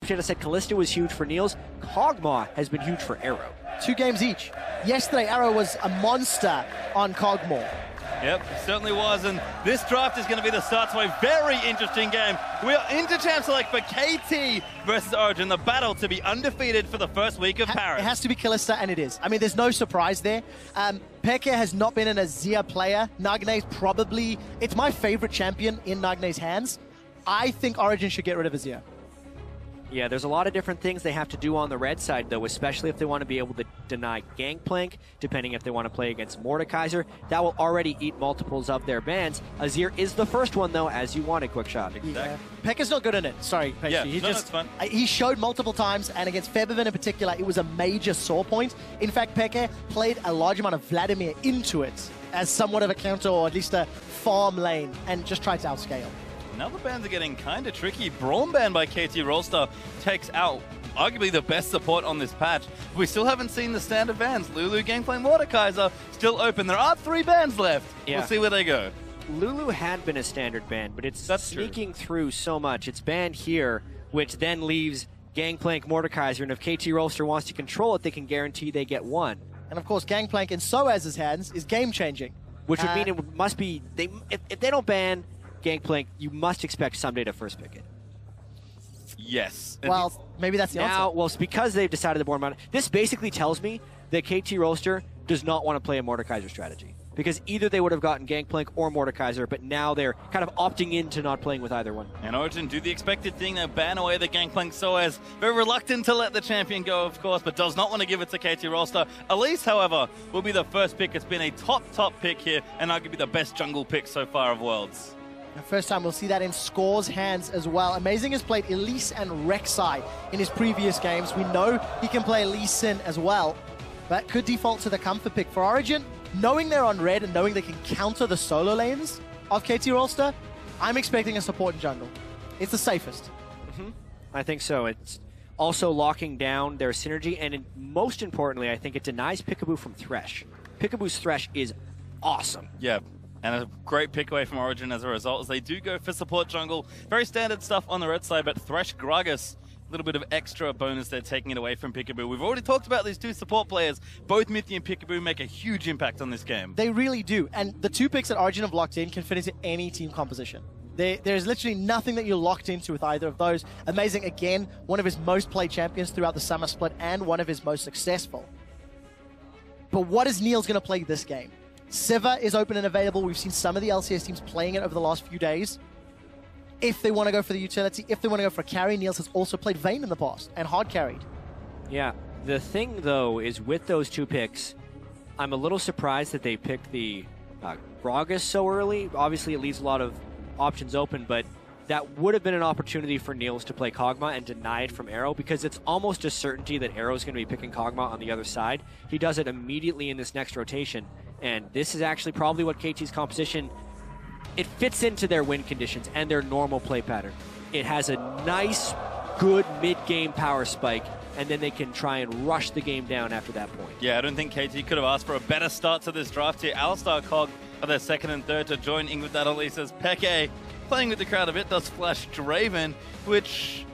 should have said Kalista was huge for Niels. Kog'Maw has been huge for Arrow. 2 games each. Yesterday, Arrow was a monster on Kog'Maw. Yep, certainly was, and this draft is going to be the start to a very interesting game. We are into champ select for KT versus Origen, the battle to be undefeated for the first week of Paris. It has to be Kalista, and it is. I mean, there's no surprise there. Peke has not been an Azir player. Nagne's probably, it's my favorite champion in Nagne's hands. I think Origen should get rid of Azir. Yeah, there's a lot of different things they have to do on the red side, though, especially if they want to be able to deny Gangplank, depending if they want to play against Mordekaiser. That will already eat multiples of their bans. Azir is the first one, though, as you wanted, Quickshot. Exactly. Yeah. Pekka's not good in it. Sorry, Pekka. Yeah, That's fun. He showed multiple times, and against Febiven in particular, it was a major sore point. In fact, Pekka played a large amount of Vladimir into it as somewhat of a counter, or at least a farm lane, and just tried to outscale. Now the bans are getting kind of tricky. Braum ban by KT Rolster takes out arguably the best support on this patch. We still haven't seen the standard bans. Lulu, Gangplank, Mordekaiser still open. There are 3 bans left. Yeah. We'll see where they go. Lulu had been a standard ban, but it's sneaking through so much. It's banned here, which then leaves Gangplank, Mordekaiser, and if KT Rolster wants to control it, they can guarantee they get 1. And of course, Gangplank in Soaz's hands is game-changing. Which would mean it must be, if they don't ban Gangplank, you must expect someday to first pick it. Yes. Well, maybe that's the answer. Well, it's because they've decided to board mount. This basically tells me that KT Rolster does not want to play a Mordekaiser strategy. Because either they would have gotten Gangplank or Mordekaiser, but now they're kind of opting into not playing with either one. And Origen do the expected thing, they ban away the Gangplank Soaz. Very reluctant to let the champion go, of course, but does not want to give it to KT Rolster. Elise, however, will be the first pick. It's been a top pick here, and arguably the best jungle pick so far of Worlds. The first time we'll see that in Score's hands as well. Amazing has played Elise and Rek'Sai in his previous games. We know he can play Lee Sin as well, but could default to the comfort pick. For Origen, knowing they're on red and knowing they can counter the solo lanes of KT Rolster, I'm expecting a support in jungle. It's the safest. I think so. It's also locking down their synergy, and most importantly, I think it denies Peekaboo from Thresh. Peekaboo's Thresh is awesome. Yeah. And a great pick away from Origen as a result, as they do go for support jungle. Very standard stuff on the red side, but Thresh Gragas, a little bit of extra bonus there, taking it away from Peekaboo. We've already talked about these 2 support players. Both Mithy and Peekaboo make a huge impact on this game. They really do. And the 2 picks that Origen have locked in can fit into any team composition. There's literally nothing that you're locked into with either of those. Amazing, again, one of his most played champions throughout the summer split and one of his most successful. But what is Niels going to play this game? Sivir is open and available. We've seen some of the LCS teams playing it over the last few days. If they want to go for the utility, if they want to go for a carry, Niels has also played Vayne in the past and hard carried. Yeah. The thing, though, is with those 2 picks, I'm a little surprised that they picked the Gragas so early. Obviously, it leaves a lot of options open, but that would have been an opportunity for Niels to play Kog'Maw and deny it from Arrow, because it's almost a certainty that Arrow's going to be picking Kog'Maw on the other side. He does it immediately in this next rotation, and this is actually probably what KT's composition, it fits into their win conditions and their normal play pattern. It has a nice, good mid-game power spike, and then they can try and rush the game down after that point. Yeah, I don't think KT could have asked for a better start to this draft here. Alistar Cog are their 2nd and 3rd to join in with that Elisa's Peke. Playing with the crowd a bit, does flash Draven, which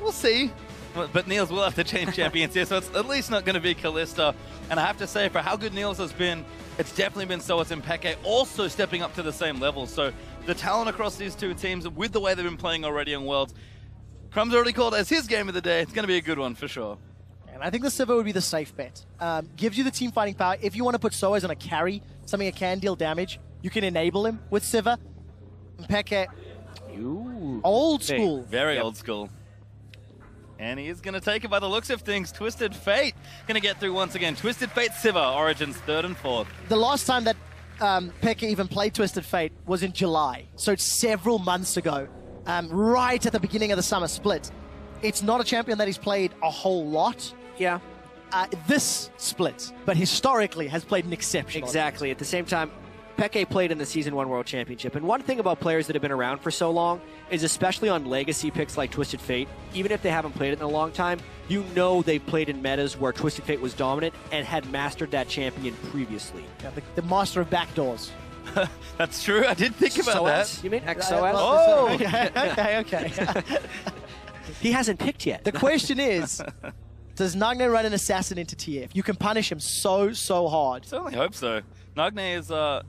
we'll see. But Niels will have to change champions here, so it's at least not going to be Kalista. And I have to say, for how good Niels has been, it's definitely been Soaz and Peke also stepping up to the same level. So the talent across these 2 teams, with the way they've been playing already on Worlds, Crumb's already called as his game of the day. It's going to be a good one for sure. And I think the Sivir would be the safe bet. Gives you the team fighting power. If you want to put Soaz on a carry, something that can deal damage, you can enable him with Sivir. Peke, old school. Very old school. And he is going to take it by the looks of things. Twisted Fate going to get through once again. Twisted Fate Sivir, Origen's 3rd and 4th. The last time that Peke even played Twisted Fate was in July, so it's several months ago, right at the beginning of the summer split. It's not a champion that he's played a whole lot. Yeah. This split, but historically has played an exceptional. Exactly. At the same time, Peke played in the Season 1 World Championship, and one thing about players that have been around for so long is, especially on legacy picks like Twisted Fate, even if they haven't played it in a long time, you know they've played in metas where Twisted Fate was dominant and had mastered that champion previously. Yeah, the master of backdoors. That's true, I did think about that. You mean XOS? Oh! Okay. He hasn't picked yet. The question is, does Nagne run an assassin into TF? You can punish him so hard. Certainly hope so. Nagne is, I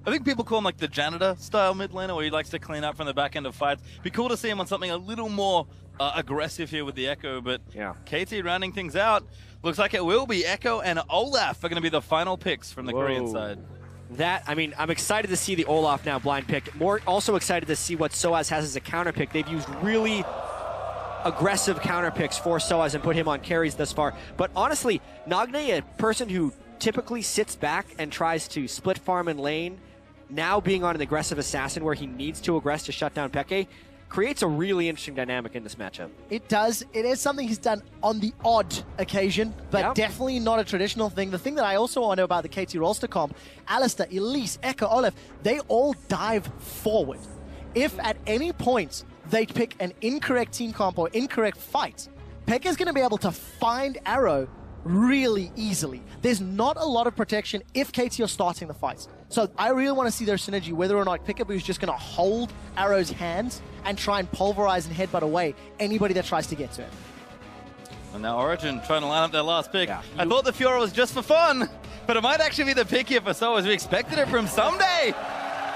think people call him like the janitor style mid laner, where he likes to clean up from the back end of fights. Be cool to see him on something a little more aggressive here with the Echo, but yeah. KT rounding things out. Looks like it will be Echo and Olaf are going to be the final picks from the Korean side. I'm excited to see the Olaf now blind picked. Also excited to see what Soaz has as a counter pick. They've used really aggressive counter picks for Soaz and put him on carries thus far. But honestly, Nagne, a person who typically sits back and tries to split farm in lane, now being on an aggressive assassin where he needs to aggress to shut down Peke, creates a really interesting dynamic in this matchup. It does. It is something he's done on the odd occasion, but definitely not a traditional thing. The thing that I also want to know about the KT Rolster comp, Alistair, Elise, Echo, Olaf, they all dive forward. If at any point they pick an incorrect team comp or incorrect fight, Peke is going to be able to find Arrow really easily. There's not a lot of protection if KT are starting the fights. So I really want to see their synergy, whether or not Peekaboo is just going to hold Arrow's hands and try and pulverize and headbutt away anybody that tries to get to him. And now Origen trying to line up their last pick. Yeah. I thought the Fiora was just for fun, but it might actually be the pick here for Soaz. We expected it from someday,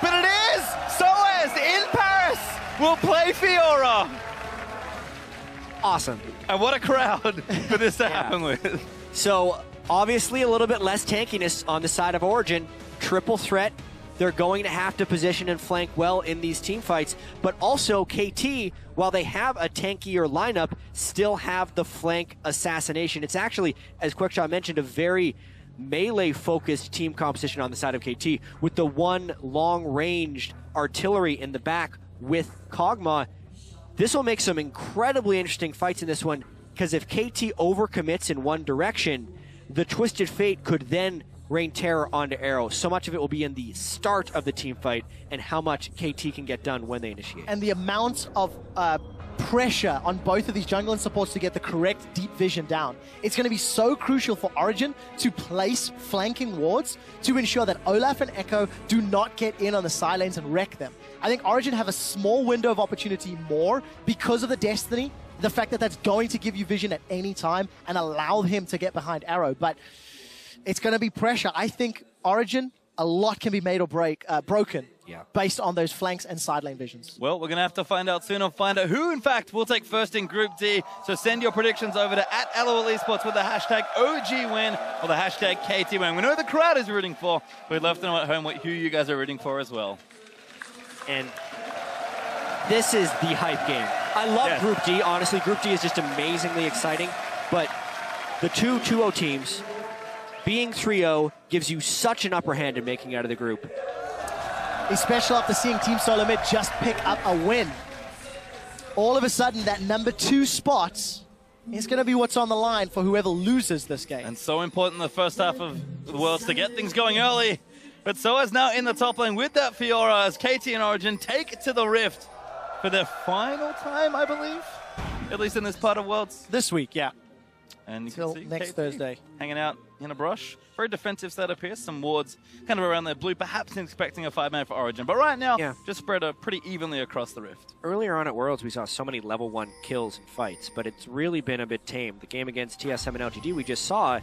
but it is! Soaz in Paris will play Fiora! Awesome. And what a crowd for this to happen with. So, obviously a little bit less tankiness on the side of Origen. Triple threat. They're going to have to position and flank well in these team fights. But also, KT, while they have a tankier lineup, still have the flank assassination. It's actually, as Quickshot mentioned, a very melee-focused team composition on the side of KT, with the one long-ranged artillery in the back with Kog'Maw. This will make some incredibly interesting fights in this one, because if KT overcommits in one direction, the Twisted Fate could then rain terror onto Arrow. So much of it will be in the start of the team fight and how much KT can get done when they initiate. And the amount of pressure on both of these jungle and supports to get the correct deep vision down. It's going to be so crucial for Origen to place flanking wards to ensure that Olaf and Echo do not get in on the side lanes and wreck them. I think Origen have a small window of opportunity more because of the Destiny, the fact that that's going to give you vision at any time and allow him to get behind Arrow. But it's going to be pressure. I think Origen, a lot can be made or broken based on those flanks and side lane visions. Well, we're going to have to find out soon and find out who, in fact, will take first in Group D. So send your predictions over to @LOL Esports with the hashtag OGWin or the hashtag KTWin. We know the crowd is rooting for. We'd love to know at home who you guys are rooting for as well. And this is the hype game. I love Group D. Honestly, Group D is just amazingly exciting. But the two 2-0 teams being 3-0 gives you such an upper hand in making out of the group. Especially after seeing Team Solar Mid just pick up a win. All of a sudden, that number 2 spot is going to be what's on the line for whoever loses this game. And so important in the first half of the Worlds to get things going early. But Soaz now in the top lane with that Fiora as KT and Origen take it to the Rift for their final time, I believe. At least in this part of Worlds. This week, yeah. And you Till can see next KT Thursday. hanging out in a brush. Very defensive setup here. Some wards kind of around their blue, perhaps expecting a 5-man for Origen. But right now, just spread pretty evenly across the Rift. Earlier on at Worlds, we saw so many level 1 kills and fights, but it's really been a bit tame. The game against TSM and LGD, we just saw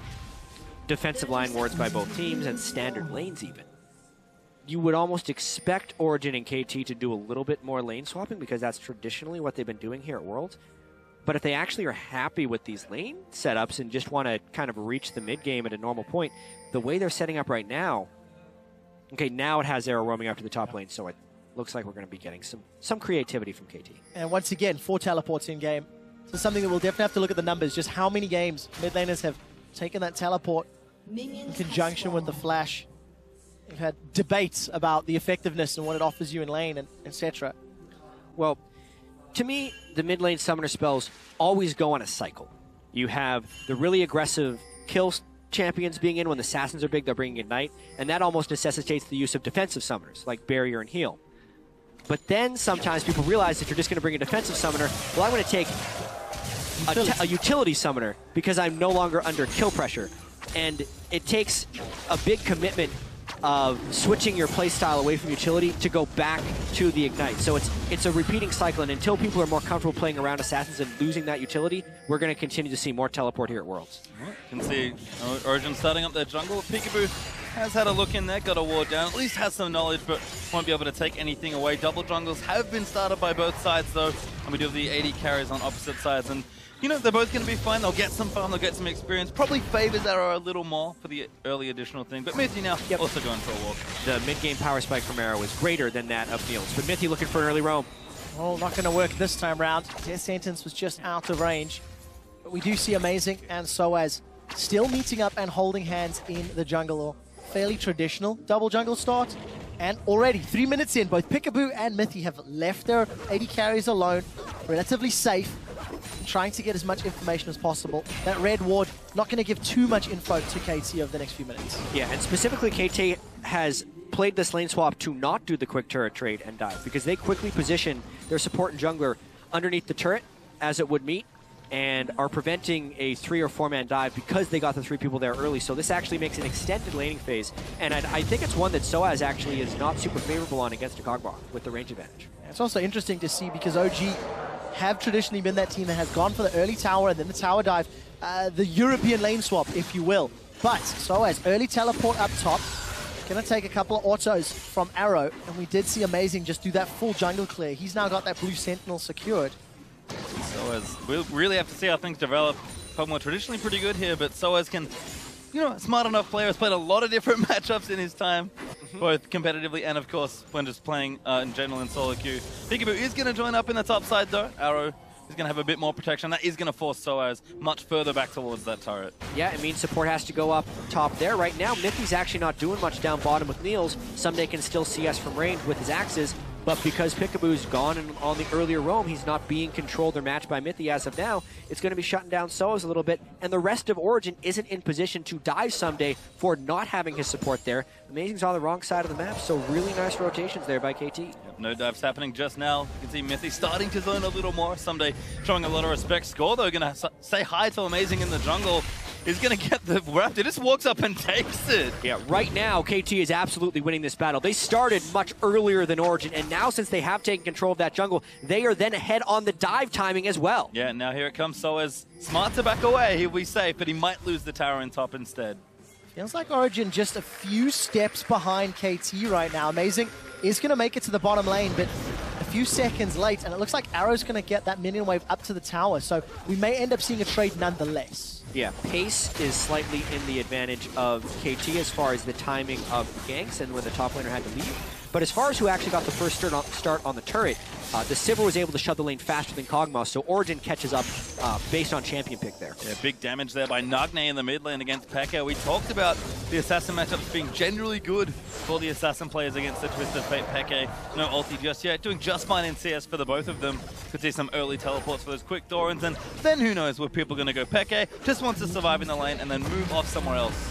defensive line wards by both teams and standard lanes even. You would almost expect Origen and KT to do a little bit more lane swapping because that's traditionally what they've been doing here at Worlds. But if they actually are happy with these lane setups and just want to kind of reach the mid game at a normal point, the way they're setting up right now, okay, now it has Arrow roaming up to the top lane, so it looks like we're going to be getting some creativity from KT. And once again, 4 teleports in game. So something that we'll definitely have to look at the numbers, just how many games mid laners have taken that teleport in conjunction with the flash. We've had debates about the effectiveness and what it offers you in lane, and etc. Well, to me, the mid lane summoner spells always go on a cycle. You have the really aggressive kill champions being in. When the assassins are big, they're bringing Ignite, and that almost necessitates the use of defensive summoners, like Barrier and Heal. But then sometimes people realize if you're just going to bring a defensive summoner, well, I'm going to take a utility summoner because I'm no longer under kill pressure. And it takes a big commitment of switching your playstyle away from utility to go back to the Ignite. So it's a repeating cycle, and until people are more comfortable playing around Assassins and losing that utility, we're going to continue to see more teleport here at Worlds. You can see Origen starting up their jungle. Peekaboo has had a look in there, got a ward down, at least has some knowledge, but won't be able to take anything away. Double jungles have been started by both sides, though, and we do have the 80 carries on opposite sides. And you know, they're both going to be fine. They'll get some farm, they'll get some experience. Probably favors Arrow a little more for the early additional thing. But Mithy now also going for a walk. The mid-game power spike from Arrow is greater than that of Niels. But Mithy looking for an early roam. Oh, not going to work this time round. Death Sentence was just out of range. But we do see Amazing and Soaz still meeting up and holding hands in the jungle. Fairly traditional double jungle start. And already, 3 minutes in, both Peekaboo and Mithy have left their 80 carries alone. Relatively safe. Trying to get as much information as possible. That red ward not going to give too much info to KT over the next few minutes. Yeah, and specifically KT has played this lane swap to not do the quick turret trade and dive, because they quickly position their support and jungler underneath the turret as it would meet, and are preventing a 3 or 4 man dive because they got the 3 people there early. So this actually makes an extended laning phase, and I think it's one that Soaz actually is not super favorable on against a Kog'Maw with the range advantage. It's also interesting to see because OG have traditionally been that team that has gone for the early tower and then the tower dive, the European lane swap, if you will. But Soaz, early teleport up top, gonna take a couple of autos from Arrow, and we did see Amazing just do that full jungle clear. He's now got that blue sentinel secured. Soaz, we'll really have to see how things develop. Kog'Maw traditionally pretty good here, but Soaz can, you know, smart enough player, has played a lot of different matchups in his time, both competitively and, of course, when just playing in general in solo queue. Peekaboo is going to join up in the top side, though. Arrow is going to have a bit more protection. That is going to force Soaz much further back towards that turret. Yeah, it means support has to go up top there. Right now, Mithy's actually not doing much down bottom with Niels. Someday can still CS from range with his axes, but because Peekaboo's gone and on the earlier roam, he's not being controlled or matched by Mithy as of now. It's going to be shutting down Soaz a little bit, and the rest of Origen isn't in position to dive Someday for not having his support there. Amazing's on the wrong side of the map, so really nice rotations there by KT. Yep, no dives happening just now. You can see Mithy starting to zone a little more. Someday showing a lot of respect. Score, though, going to say hi to Amazing in the jungle. He's going to get the Raptor. Just walks up and takes it. Yeah, right now, KT is absolutely winning this battle. They started much earlier than Origen, and now since they have taken control of that jungle, they are then ahead on the dive timing as well. Yeah, now here it comes. Soaz smart to back away. He'll be safe, but he might lose the tower in top instead. Feels like Origen just a few steps behind KT right now. Amazing is going to make it to the bottom lane, but a few seconds late, and it looks like Arrow's going to get that minion wave up to the tower, so we may end up seeing a trade nonetheless. Yeah, pace is slightly in the advantage of KT as far as the timing of ganks and when the top laner had to leave. But as far as who actually got the first start on the turret, the Sivir was able to shut the lane faster than Kog'Maw, so Origen catches up based on champion pick there. Yeah, big damage there by Nagne in the mid lane against Pekka. We talked about the Assassin matchups being generally good for the Assassin players against the Twisted Fate Pekka. No ulti just yet, doing just fine in CS for the both of them. Could see some early teleports for those quick Dorans, and then who knows where people are going to go. Pekka just wants to survive in the lane and then move off somewhere else.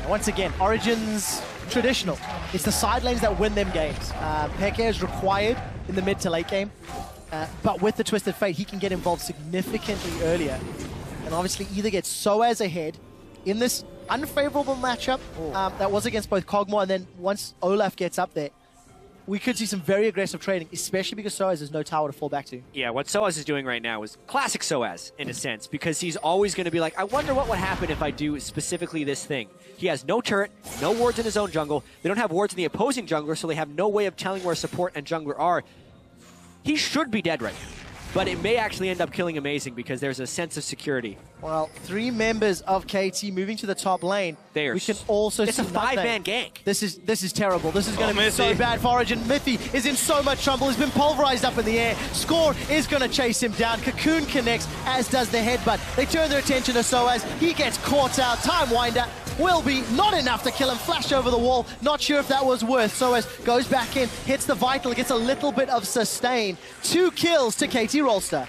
Once again, Origen's traditional. It's the side lanes that win them games. Pekka is required in the mid to late game, but with the Twisted Fate, he can get involved significantly earlier. And obviously either get Soaz ahead in this unfavorable matchup that was against both Kog'Maw, and then once Olaf gets up there, we could see some very aggressive trading, especially because Soaz has no tower to fall back to. Yeah, what Soaz is doing right now is classic Soaz, in a sense, because he's always going to be like, I wonder what would happen if I do specifically this thing. He has no turret, no wards in his own jungle. They don't have wards in the opposing jungler, so they have no way of telling where support and jungler are. He should be dead right now, but it may actually end up killing Amazing because there's a sense of security. Well, 3 members of KT moving to the top lane. We can also it's see a 5-man gank. This is terrible. This is going to be so bad for Origen. Mithy is in so much trouble. He's been pulverized up in the air. Score is going to chase him down. Cocoon connects, as does the headbutt. They turn their attention to Soaz. He gets caught out. Time Winder will be not enough to kill him. Flash over the wall. Not sure if that was worth. Soaz goes back in, hits the vital, gets a little bit of sustain. 2 kills to KT Rolster.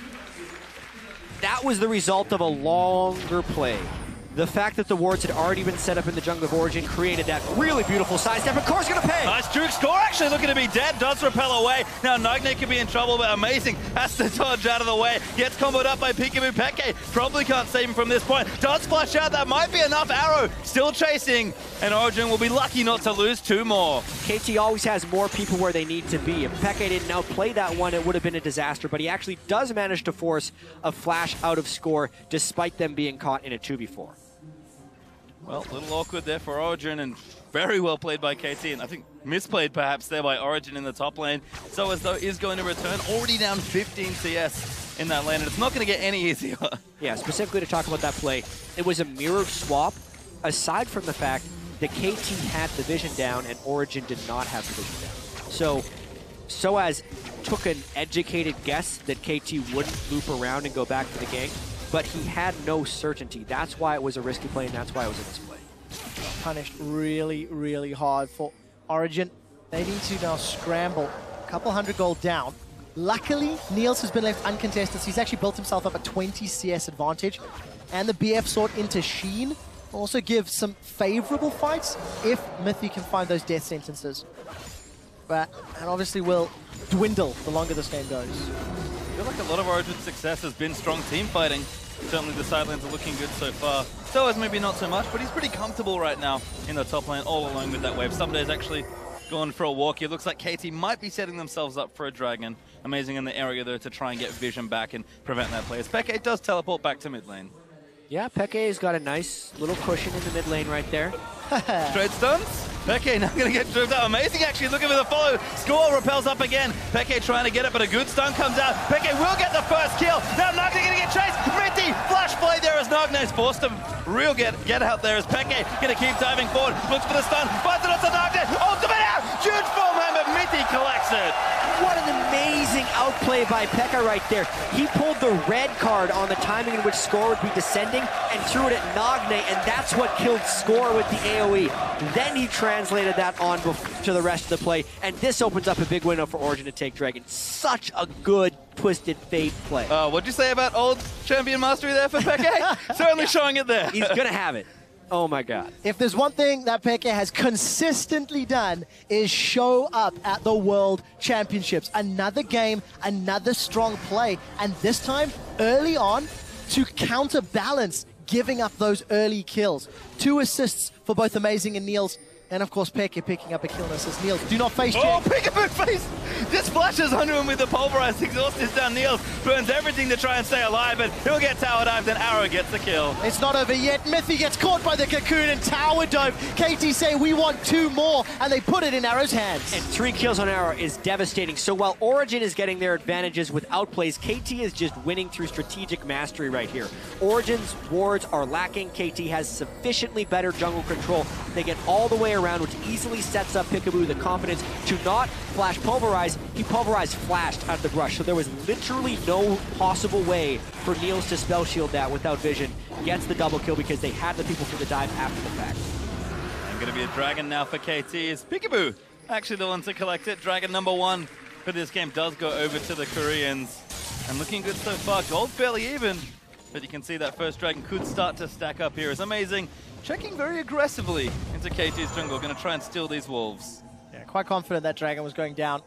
That was the result of a longer play. The fact that the wards had already been set up in the jungle of Origen created that really beautiful sidestep, and Core's gonna pay! Nice juke score, actually looking to be dead, does repel away. Now Nagne could be in trouble, but amazing. Has to dodge out of the way. Gets comboed up by Peekaboo. Peke probably can't save him from this point. Does flash out, that might be enough. Arrow still chasing, and Origen will be lucky not to lose 2 more. KT always has more people where they need to be. If Peke didn't outplay that one, it would have been a disaster, but he actually does manage to force a flash out of score despite them being caught in a 2v4. Well, a little awkward there for Origen, and very well played by KT, and I think misplayed perhaps there by Origen in the top lane. So as though is going to return, already down 15 CS in that lane, and it's not going to get any easier. Yeah, specifically to talk about that play, it was a mirrored swap, aside from the fact that KT had the vision down and Origen did not have the vision down. So as took an educated guess that KT wouldn't loop around and go back to the gank, but he had no certainty. That's why it was a risky play, and that's why it was a misplay. Punished really, really hard for Origen. They need to now scramble. A couple hundred gold down. Luckily, Niels has been left uncontested, so he's actually built himself up a 20 CS advantage. And the BF sword into Sheen will also give some favorable fights if Mythy can find those death sentences. But, and obviously will dwindle the longer this game goes. I feel like a lot of Origen's success has been strong team fighting. Certainly the side lanes are looking good so far. So is maybe not so much, but he's pretty comfortable right now in the top lane, all alone with that wave. Someday's actually gone for a walk here. Looks like KT might be setting themselves up for a dragon. Amazing in the area though to try and get vision back and prevent that play. As Peke does teleport back to mid lane. Yeah, Peke's got a nice little cushion in the mid lane right there. Straight stuns. Peke now going to get driven out. Amazing actually, looking for the follow. Score repels up again. Peke trying to get it, but a good stun comes out. Peke will get the first kill. Now Nagne going to get chased. Mithy, flash play there as Nagne's forced him. Real get out there as Peke going to keep diving forward. Looks for the stun. Finds it onto Nagne. Ultimate out. Huge form hand, but Mithy collects it. What an amazing outplay by Pekka right there. He pulled the red card on the timing in which Score would be descending and threw it at Nagne, and that's what killed Score with the AoE. Then he translated that on to the rest of the play, and this opens up a big window for Origen to take Dragon. Such a good Twisted Fate play. What'd you say about old champion mastery there for Peke? Certainly showing it there. He's gonna have it. Oh my God. If there's one thing that Peke has consistently done is show up at the World Championships. Another game, another strong play, and this time early on to counterbalance giving up those early kills. 2 assists for both Amazing and Niels. And of course, Peke picking up a kill and assist. Niels, do not face check. Oh, Peekaboo face! Just flashes onto him with the pulverized exhaust is down. Niels burns everything to try and stay alive, but he'll get tower dived, and Arrow gets the kill. It's not over yet. Mythy gets caught by the cocoon and tower dive. KT say we want 2 more, and they put it in Arrow's hands. And 3 kills on Arrow is devastating. So while Origen is getting their advantages with outplays, KT is just winning through strategic mastery right here. Origen's wards are lacking. KT has sufficiently better jungle control. They get all the way around, which easily sets up Peekaboo the confidence to not flash pulverize. He pulverized flashed out of the brush, so there was literally no possible way for Niels to spell shield that without vision. Gets the double kill because they had the people for the dive after the fact. And going to be a dragon now for KT. Is Peekaboo actually the one to collect it? Dragon number 1 for this game does go over to the Koreans. And looking good so far. Gold fairly even. But you can see that first dragon could start to stack up here. It's amazing. Checking very aggressively into KT's jungle. Going to try and steal these wolves. Yeah, quite confident that dragon was going down.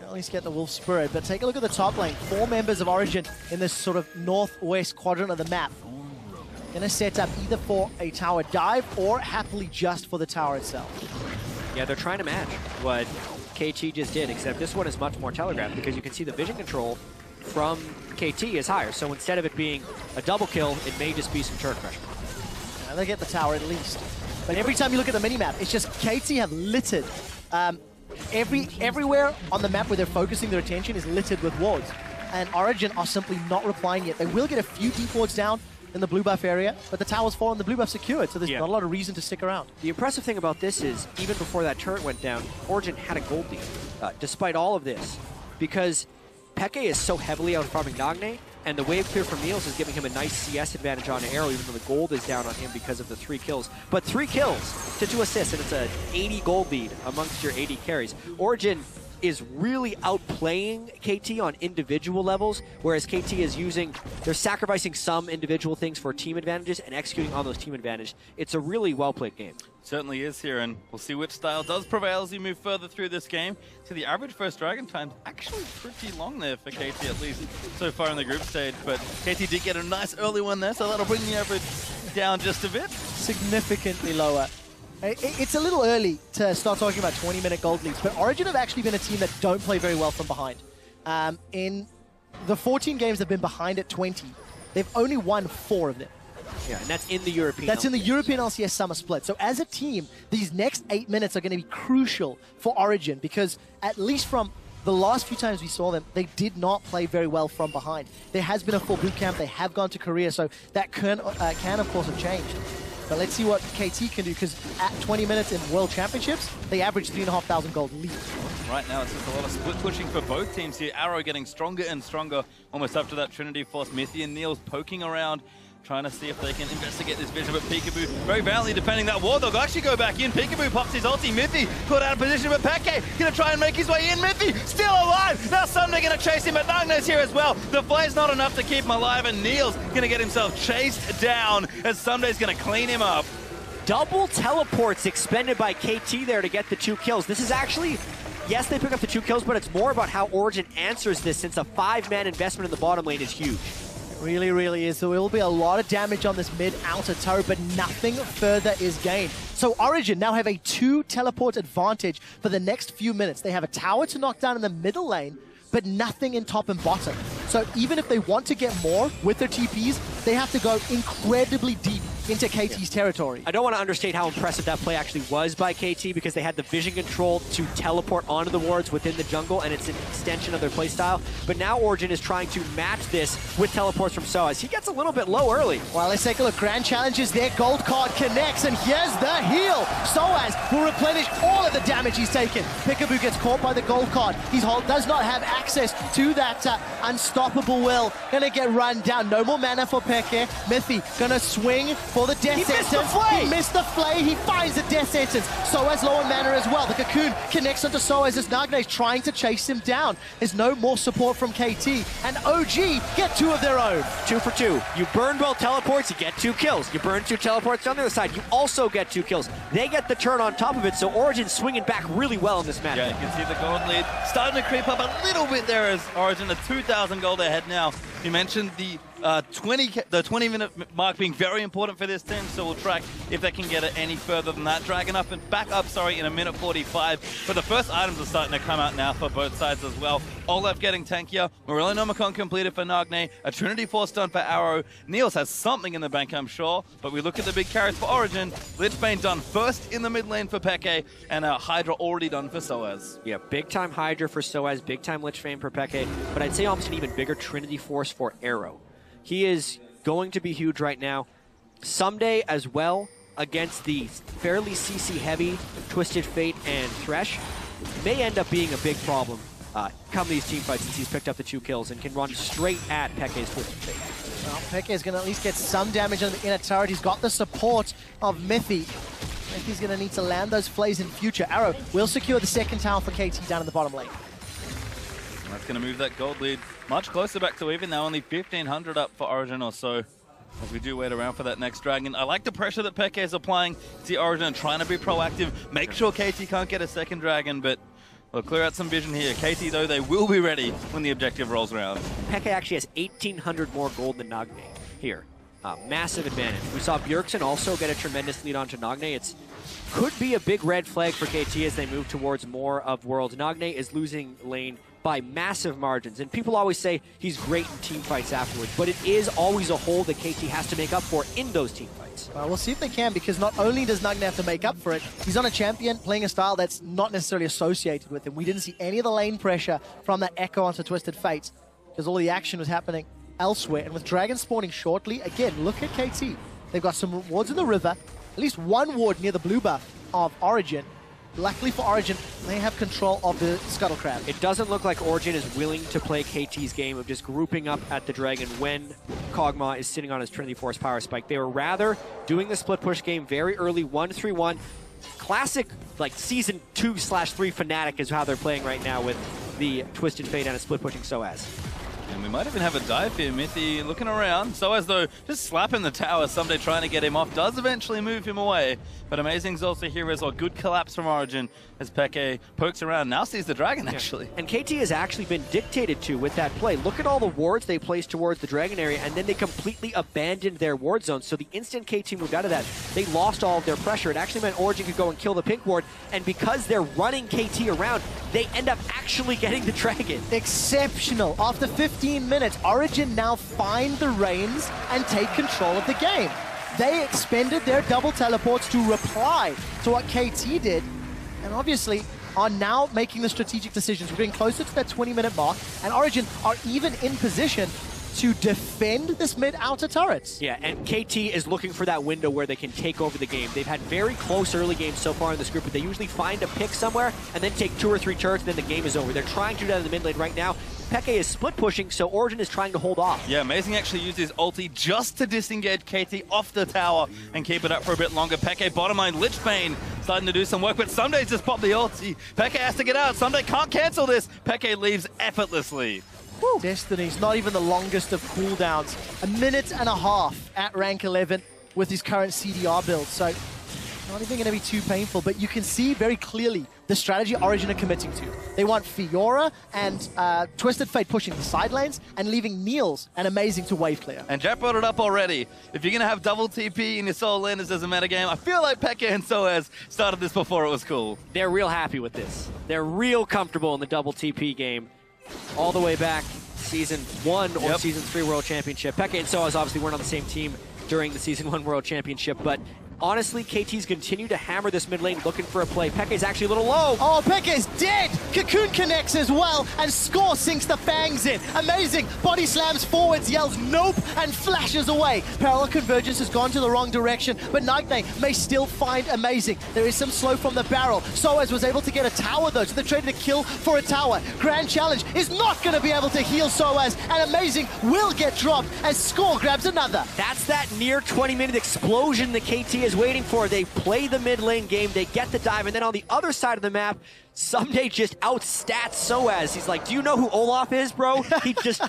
At least get the wolf spirit. But take a look at the top lane. 4 members of Origen in this sort of northwest quadrant of the map. Gonna set up either for a tower dive or happily just for the tower itself. Yeah, they're trying to match what KT just did, except this one is much more telegraphed because you can see the vision control from KT is higher. So instead of it being a double kill, it may just be some turret pressure. Yeah, they get the tower at least. But every time you look at the minimap, it's just KT have littered. Everywhere on the map where they're focusing their attention is littered with wards. And Origen are simply not replying yet. They will get a few deep wards down in the blue buff area, but the tower's fallen, the blue buff secured, so there's not a lot of reason to stick around. The impressive thing about this is, even before that turret went down, Origen had a gold lead, despite all of this, because Peke is so heavily out farming Nagne, and the wave clear from Niels is giving him a nice CS advantage on Arrow, even though the gold is down on him because of the 3 kills. But 3 kills to 2 assists, and it's an 80 gold lead amongst your 80 carries. Origen is really outplaying KT on individual levels, whereas KT is they're sacrificing some individual things for team advantages and executing on those team advantages. It's a really well-played game. Certainly is here, and we'll see which style does prevail as we move further through this game. So the average first Dragon time actually pretty long there for KT, at least so far in the group stage. But KT did get a nice early one there, so that'll bring the average down just a bit. Significantly lower. It's a little early to start talking about 20-minute gold leads, but Origen have actually been a team that don't play very well from behind. In the 14 games they've been behind at 20, they've only won 4 of them. Yeah, and that's in the European That's in the European LCS Summer Split. So as a team, these next 8 minutes are going to be crucial for Origen because at least from the last few times we saw them, they did not play very well from behind. There has been a full boot camp. They have gone to Korea, so that can of course, have changed. But let's see what KT can do, because at 20 minutes in World Championships, they average 3,500 gold lead. Right now, it's just a lot of split pushing for both teams here. Arrow getting stronger and stronger, almost up to that Trinity Force. Mithy and Niels poking around, trying to see if they can investigate this vision, but Peekaboo very valiantly defending that ward. They'll actually go back in. Peekaboo pops his ulti. Mithy caught out of position, but Peke gonna try and make his way in. Mithy still alive. Now Sunday gonna chase him, but Nagna's here as well. The flare's not enough to keep him alive, and Niels gonna get himself chased down as Sunday's gonna clean him up. Double teleports expended by KT there to get the 2 kills. This is actually, yes, they pick up the 2 kills, but it's more about how Origen answers this, since a 5-man investment in the bottom lane is huge. Really, really is. There will be a lot of damage on this mid-outer turret, but nothing further is gained. So Origen now have a 2 teleport advantage for the next few minutes. They have a tower to knock down in the middle lane, but nothing in top and bottom. So even if they want to get more with their TPs, they have to go incredibly deep into KT's territory. I don't want to understate how impressive that play actually was by KT, because they had the vision control to teleport onto the wards within the jungle, and it's an extension of their playstyle. But now Origen is trying to match this with teleports from Soaz. He gets a little bit low early. Well, let's take a look. Grand Challenges there. Gold card connects, and here's the heal. Soaz will replenish all of the damage he's taken. Peekaboo gets caught by the gold card. He does not have access to that unstoppable will. Gonna get run down. No more mana for Peke. Mithy gonna swing for the death sentence. He missed the flay. He finds the death sentence. Soaz low on mana as well. The cocoon connects onto Soaz as Nagne is trying to chase him down. There's no more support from KT, and OG get 2 of their own. 2 for 2. You burn both teleports, you get 2 kills. You burn 2 teleports on the other side, you also get 2 kills. They get the turn on top of it, so Origen swinging back really well in this match. Yeah, you can see the gold lead starting to creep up a little bit there as Origen are 2,000 gold ahead now. You mentioned the 20-minute mark being very important for this team, so we'll track if they can get it any further than that. Dragon up and back up, in a minute 45. But the first items are starting to come out now for both sides as well. Olaf getting tankier. Morello Nomicon completed for Nagne. A Trinity Force done for Arrow. Niels has something in the bank, I'm sure. But we look at the big carries for Origen. Lichbane done first in the mid lane for Peke, and Hydra already done for Soaz. Yeah, big-time Hydra for Soaz, big-time Lichbane for Peke, but I'd say almost an even bigger Trinity Force for Arrow. He is going to be huge right now. Someday as well, against the fairly CC-heavy Twisted Fate and Thresh, may end up being a big problem come these team fights, since he's picked up the 2 kills and can run straight at Peke's Twisted Fate. Well, Peke is going to at least get some damage on the inner turret. He's got the support of Mithy. Mithy's going to need to land those flays in future. Arrow will secure the second tower for KT down in the bottom lane. And that's going to move that gold lead much closer back to even now, only 1,500 up for Origen or so, as we do wait around for that next dragon. I like the pressure that Peke is applying to the Origen, trying to be proactive, make sure KT can't get a second dragon, but we'll clear out some vision here. KT, though, they will be ready when the objective rolls around. Peke actually has 1,800 more gold than Nagne here. Massive advantage. We saw Bjergsen also get a tremendous lead onto Nagne. It could be a big red flag for KT as they move towards more of Worlds. Nagne is losing lane by massive margins, and people always say he's great in team fights afterwards, but it is always a hole that KT has to make up for in those team fights. Well, we'll see if they can, because not only does Nagne have to make up for it, he's on a champion playing a style that's not necessarily associated with him. We didn't see any of the lane pressure from that Echo onto Twisted Fate, because all the action was happening elsewhere. And with Dragon spawning shortly, again, look at KT. They've got some wards in the river, at least one ward near the blue buff of Origen. Luckily for Origen, they have control of the Scuttle Crab. It doesn't look like Origen is willing to play KT's game of just grouping up at the Dragon when Kog'Maw is sitting on his Trinity Force Power Spike. They were rather doing the split push game very early, 1-3-1, classic, like, Season 2/3 Fnatic is how they're playing right now with the Twisted Fate and a split-pushing Soaz. And we might even have a dive here. Mithy looking around. So as though just slapping the tower, Someday trying to get him off, does eventually move him away. But Amazing's also here as well. Good collapse from Origen as Peke pokes around. Now sees the dragon, actually. And KT has actually been dictated to with that play. Look at all the wards they placed towards the dragon area, and then they completely abandoned their ward zone. So the instant KT moved out of that, they lost all of their pressure. It actually meant Origen could go and kill the pink ward, and because they're running KT around, they end up actually getting the dragon. Exceptional. After 15 minutes, Origen now find the reins and take control of the game. They expended their double teleports to reply to what KT did, and obviously are now making the strategic decisions. We're getting closer to that 20-minute mark, and Origen are even in position to defend this mid-outer turrets. Yeah, and KT is looking for that window where they can take over the game. They've had very close early games so far in this group, but they usually find a pick somewhere and then take 2 or 3 turrets, and then the game is over. They're trying to do that in the mid lane right now. Peke is split pushing, so Origen is trying to hold off. Yeah, Amazing actually used his ulti just to disengage KT off the tower and keep it up for a bit longer. Peke bottom line, Lichbane starting to do some work, but Someday's just popped the ulti. Peke has to get out. Someday can't cancel this. Peke leaves effortlessly. Woo. Destiny's not even the longest of cooldowns. 1.5 minutes at rank 11 with his current CDR build, so not even going to be too painful, but you can see very clearly the strategy Origen are committing to. They want Fiora and Twisted Fate pushing the side lanes and leaving Niels and Amazing to wave clear. And Jack brought it up already. If you're going to have double TP in your solo laners as a metagame, I feel like Peke and Soaz started this before it was cool. They're real happy with this. They're real comfortable in the double TP game. All the way back Season 1 or Season 3 World Championship. Peke and Soaz obviously weren't on the same team during the Season 1 World Championship, but honestly, KT's continue to hammer this mid lane looking for a play. Peke's actually a little low. Oh, Peke's dead! Cocoon connects as well, and Score sinks the fangs in. Amazing! Body slams forwards, yells nope, and flashes away. Parallel Convergence has gone to the wrong direction, but Night Knight may still find Amazing. There is some slow from the barrel. Soaz was able to get a tower though, so they traded a kill for a tower. Grand Challenge is not going to be able to heal Soaz, and Amazing will get dropped as Score grabs another. That's that near 20-minute explosion that KT is waiting for. They play the mid lane game, they get the dive, and then on the other side of the map, Someday just outstats Soaz. He's like, do you know who Olaf is, bro? He just,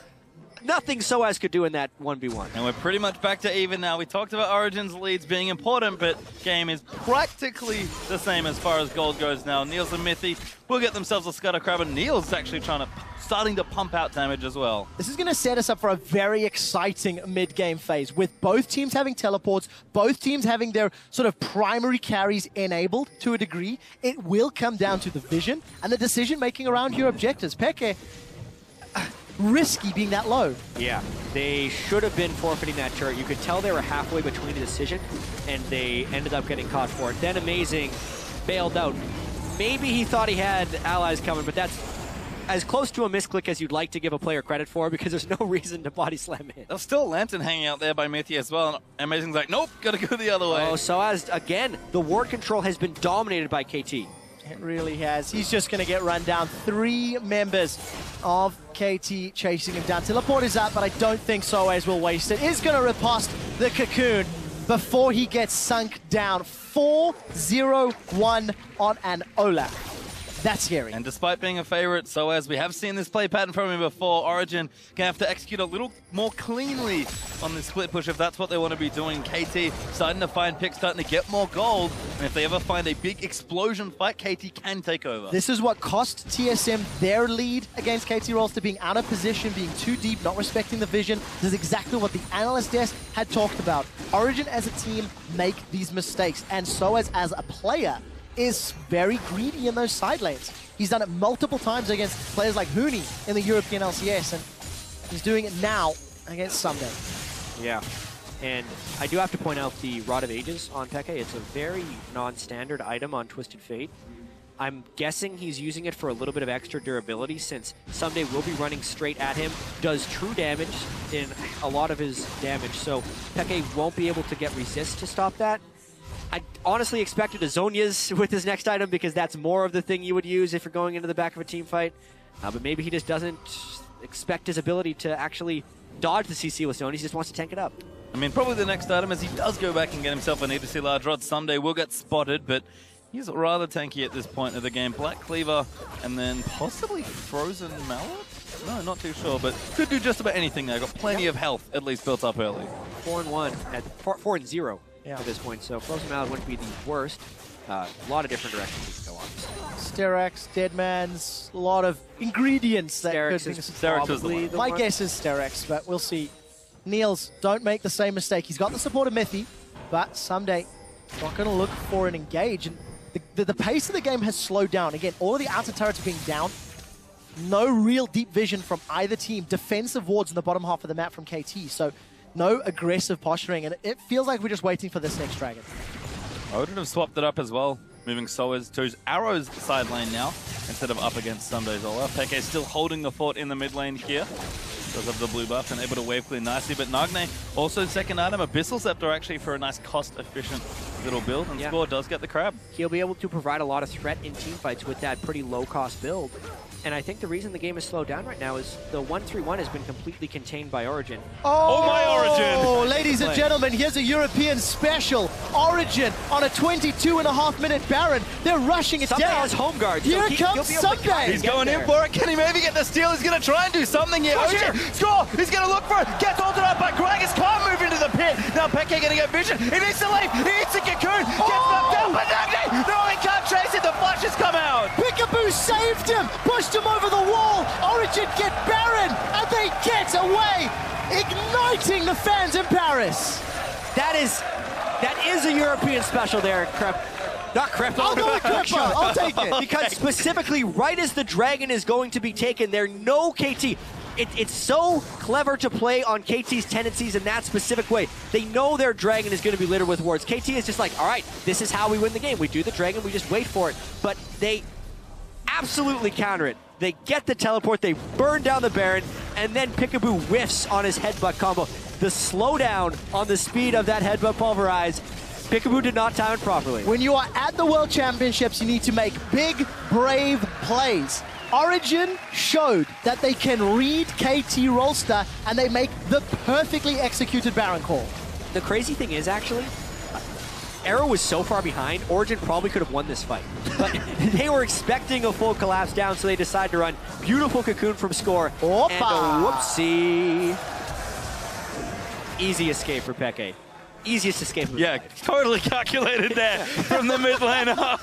nothing Soaz could do in that 1v1. And we're pretty much back to even now. We talked about Origen's leads being important, but game is practically the same as far as gold goes now. Niels and Mithy will get themselves a Scudder Crab, and Niels actually starting to pump out damage as well. This is going to set us up for a very exciting mid-game phase with both teams having teleports, both teams having their sort of primary carries enabled to a degree. It will come down to the vision and the decision-making around your objectives. Peke, risky being that low. Yeah, they should have been forfeiting that turret. You could tell they were halfway between a decision, and they ended up getting caught for it. Then Amazing bailed out. Maybe he thought he had allies coming, but that's as close to a misclick as you'd like to give a player credit for, because there's no reason to body slam him. There's still a Lantern hanging out there by Mithy as well, and Amazing's like, nope, gotta go the other way. Oh, so as, again, the ward control has been dominated by KT. It really has. He's just going to get run down. 3 members of KT chasing him down. Teleport is up, but I don't think Soaz will waste it. Is going to riposte the Cocoon before he gets sunk down. 4-0-1 on an Olaf. That's scary. And despite being a favorite, Soaz, we have seen this play pattern from him before. Origen gonna have to execute a little more cleanly on this split push if that's what they want to be doing. KT starting to find picks, starting to get more gold. And if they ever find a big explosion fight, KT can take over. This is what cost TSM their lead against KT Rolster, being out of position, being too deep, not respecting the vision. This is exactly what the analyst desk had talked about. Origen as a team make these mistakes, and Soaz as a player is very greedy in those side lanes. He's done it multiple times against players like Hooney in the European LCS, and he's doing it now against Someday. Yeah, and I do have to point out the Rod of Ages on Peke. It's a very non-standard item on Twisted Fate. I'm guessing he's using it for a little bit of extra durability, since Someday will be running straight at him, does true damage in a lot of his damage, so Peke won't be able to get resist to stop that. I honestly expected a Zhonya's with his next item, because that's more of the thing you would use if you're going into the back of a team fight. But maybe he just doesn't expect his ability to actually dodge the CC with Zhonya. He just wants to tank it up. I mean, probably the next item, as he does go back and get himself a need to see large rod. Someday will get spotted, but He's rather tanky at this point of the game. Black Cleaver and then possibly Frozen Mallet? No, not too sure, but could do just about anything there. Got plenty of health at least built up early. 4-1 at 4-0 at this point, so Frozen Mallet wouldn't be the worst. A lot of different directions you can go on. Sterex, Deadman's, a lot of ingredients that Sterex could is be probably the my one. guess is Sterex, but we'll see. Niels, don't make the same mistake. He's got the support of Mythy, but someday not going to look for an engage. And the pace of the game has slowed down. Again, all of the outer turrets being down. No real deep vision from either team. Defensive wards in the bottom half of the map from KT. So no aggressive posturing. And it feels like we're just waiting for this next dragon. I would have swapped it up as well, moving Soas to his Arrow's side lane now, instead of up against Sunday Zola. Peke still holding the fort in the mid lane here, because of the blue buff, and able to wave clear nicely. But Nagne, also second item, Abyssal Scepter actually for a nice cost-efficient little build, and Score does get the crab. He'll be able to provide a lot of threat in teamfights with that pretty low-cost build. And I think the reason the game has slowed down right now is the 1-3-1 has been completely contained by Origen. Oh my Origen! Ladies and gentlemen, here's a European special. Origen on a 22.5-minute Baron. They're rushing it Sunday down. has home guard. Here so comes Sunday. He's going in for it. Can he maybe get the steal? He's going to try and do something here. Origen, Score! He's going to look for it. Gets ulted up by Gragas. Can't move into the pit. Now Peke going to get vision. He needs to leave. He hits a cocoon. Gets knocked down by Nagne. No, he can't chase it. The flash has come out. Peekaboo saved him. Pushed him over the wall. Origen get Baron, and they get away, igniting the fans in Paris. That is a European special there, Crep. Not Crep. I'll go with Creppa. I'll take it. Because specifically, right as the dragon is going to be taken, there no KT. It's so clever to play on KT's tendencies in that specific way. They know their dragon is going to be littered with wards. KT is just like, all right, this is how we win the game. We do the dragon, we just wait for it. But they absolutely counter it. They get the teleport, they burn down the Baron, and then Peekaboo whiffs on his headbutt combo. The slowdown on the speed of that headbutt pulverize, Peekaboo did not time it properly. When you are at the World Championships, you need to make big, brave plays. Origen showed that they can read KT Rolster, and they make the perfectly executed Baron call. The crazy thing is, actually, Arrow was so far behind, Origen probably could have won this fight. But they were expecting a full collapse down, so they decided to run. Beautiful cocoon from Score. Opa. And a whoopsie. Easy escape for Peke. Easiest escape move. Yeah, totally calculated there from the mid lane up.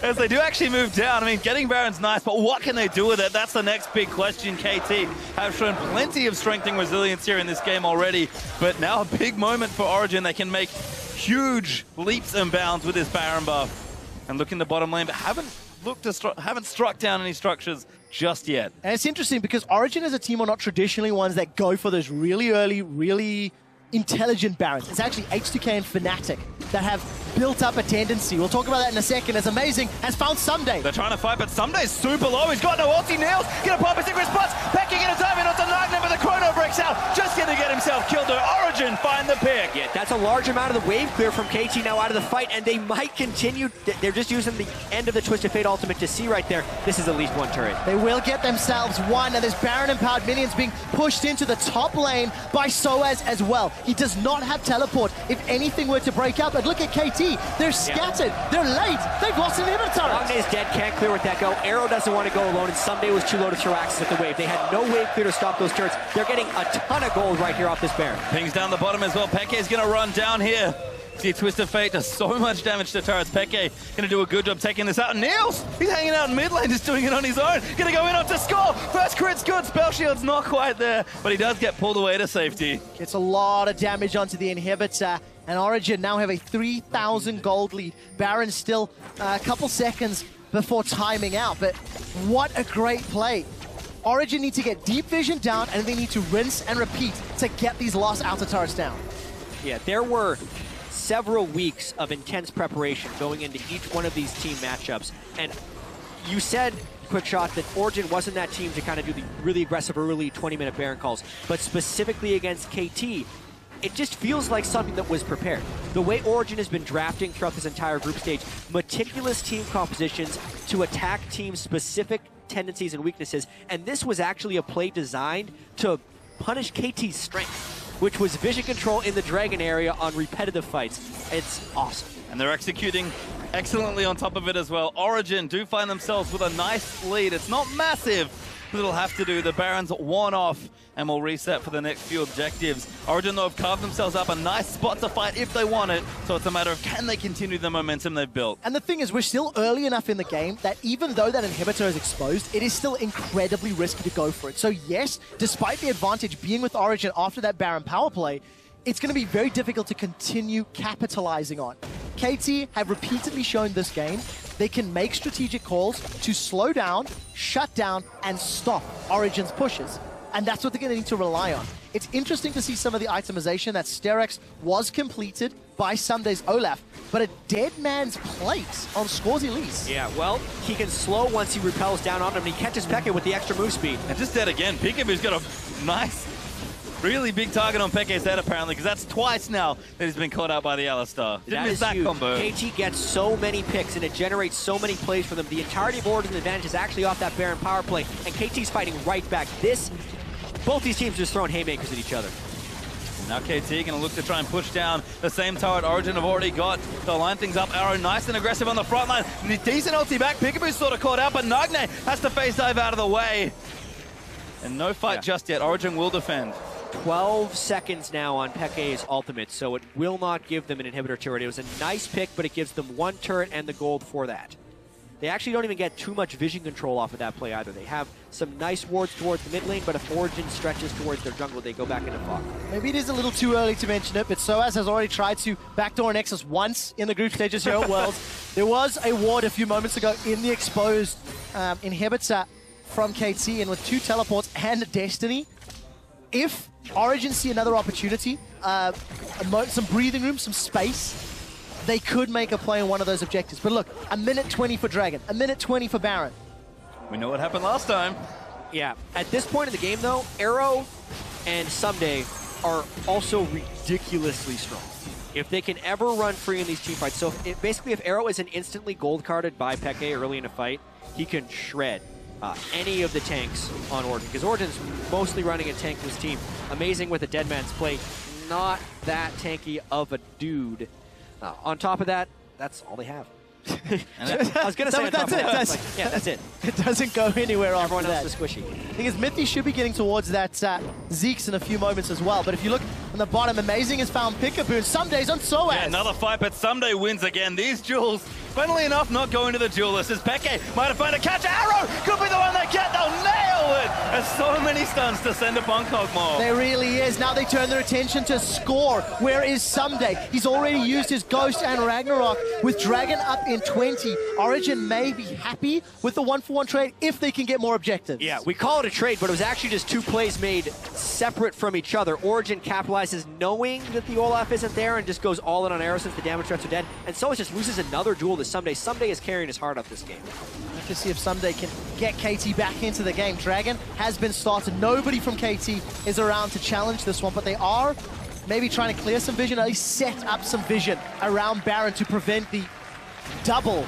As they do actually move down. I mean, getting Baron's nice, but what can they do with it? That's the next big question. KT have shown plenty of strength and resilience here in this game already, but now a big moment for Origen. They can make huge leaps and bounds with this Baron buff. And look in the bottom lane, but haven't struck down any structures just yet. And it's interesting because Origen as a team are not traditionally ones that go for those really early, really intelligent Barons. It's actually H2K and Fnatic that have built up a tendency. We'll talk about that in a second. As Amazing has found Sunday. They're trying to fight, but Sunday's super low. He's got no ulti. Nails gonna pop his secret spots. Pecking in a time, onto Nagne, but the chrono breaks out. Just gonna get himself killed. Origen find the pick. Yeah, that's a large amount of the wave clear from KT now out of the fight, and they might continue. They're just using the end of the Twisted Fate ultimate to see right there. This is at least one turret. They will get themselves one, and there's Baron-empowered minions being pushed into the top lane by Soaz as well. He does not have teleport if anything were to break up. But look at KT. They're scattered. They're late. They've lost an inhibitor. Nagne's dead. Can't clear with that go. Arrow doesn't want to go alone, and Sunday was too low to throw access at the wave. They had no wave clear to stop those turrets. They're getting a ton of gold right here off this Baron. Pings down the bottom as well. Peke is going to run down here. See, Twisted Fate does so much damage to turrets. Peke going to do a good job taking this out. Niels, he's hanging out in mid lane, just doing it on his own. Going to go in onto Score. First crit's good. Spell shield's not quite there, but he does get pulled away to safety. Gets a lot of damage onto the inhibitor. And Origen now have a 3,000 gold lead. Baron still a couple seconds before timing out. But what a great play. Origen need to get deep vision down, and they need to rinse and repeat to get these last outer turrets down. Yeah, there were several weeks of intense preparation going into each one of these team matchups. And you said, Quick Shot, that Origen wasn't that team to kind of do the really aggressive early 20-minute Baron calls. But specifically against KT, it just feels like something that was prepared. The way Origen has been drafting throughout this entire group stage, meticulous team compositions to attack teams' specific tendencies and weaknesses. And this was actually a play designed to punish KT's strength, which was vision control in the Dragon area on repetitive fights. It's awesome. And they're executing excellently on top of it as well. Origen do find themselves with a nice lead. It's not massive, but it'll have to do. The Barons one off and will reset for the next few objectives. Origen, though, have carved themselves up a nice spot to fight if they want it, so it's a matter of can they continue the momentum they've built. And the thing is, we're still early enough in the game that even though that inhibitor is exposed, it is still incredibly risky to go for it. So yes, despite the advantage being with Origen after that Baron power play, it's going to be very difficult to continue capitalizing on. KT have repeatedly shown this game they can make strategic calls to slow down, shut down, and stop Origen's pushes. And that's what they're going to need to rely on. It's interesting to see some of the itemization that Sterex was completed by Sunday's Olaf, but a dead man's plate on Score's Elise. Yeah, well, he can slow once he repels down on him, and he catches Peke with the extra move speed. And just dead again. Peekaboo's got a nice, really big target on Peke's head, apparently, because that's twice now that he's been caught out by the Alistar. Didn't miss that combo. KT gets so many picks, and it generates so many plays for them. The entirety of Origen's advantage is actually off that Baron power play, and KT's fighting right back. Both these teams just throwing haymakers at each other. Now KT going to look to try and push down the same turret Origen have already got to line things up. Arrow nice and aggressive on the front line. Decent ulti back. Peekaboo's sort of caught out, but Nagne has to face dive out of the way. And no fight just yet. Origen will defend. 12 seconds now on Peke's ultimate, so it will not give them an inhibitor turret. It was a nice pick, but it gives them one turret and the gold for that. They actually don't even get too much vision control off of that play either. They have some nice wards towards the mid lane, but if Origen stretches towards their jungle, they go back into fog. Maybe it is a little too early to mention it, but Soaz has already tried to backdoor Nexus once in the group stages here at Worlds. There was a ward a few moments ago in the exposed inhibitor from KT, and with 2 teleports and Destiny, if Origen see another opportunity, some breathing room, some space, they could make a play on one of those objectives. But look, a minute 20 for Dragon, a minute 20 for Baron. We know what happened last time. Yeah, at this point in the game, though, Arrow and Someday are also ridiculously strong. If they can ever run free in these team fights, so basically if Arrow isn't instantly gold carded by Peke early in a fight, he can shred any of the tanks on Origen, because Origen's mostly running a tankless team. Amazing with a dead man's plate, not that tanky of a dude. On top of that, that's all they have. I was going to say on top of that, that's it. It doesn't go anywhere after Everyone that. else is squishy. The thing is, Mithy should be getting towards that Zeke's in a few moments as well. But if you look on the bottom, Amazing has found Peekaboo, and some days on Soaz. Yeah, another fight, but Someday wins again. These duels, funnily enough, not going to the duelists, as Peke might have found a catch. Arrow could be the one they get. They'll nail it. There's so many stuns to send upon Kog'Maw. There really is. Now they turn their attention to Score. Where is Someday? He's already used his Ghost and Ragnarok with Dragon up in 20. Origen may be happy with the 1-for-1 trade if they can get more objectives. Yeah, we call it a trade, but it was actually just 2 plays made separate from each other. Origen capitalizes knowing that the Olaf isn't there and just goes all in on Arrow since the damage threats are dead. And so it just loses another duel to Someday. Someday is carrying his heart up this game. To see if Someday can get KT back into the game. Dragon has been started. Nobody from KT is around to challenge this one, but they are maybe trying to clear some vision, at least set up some vision around Baron to prevent the double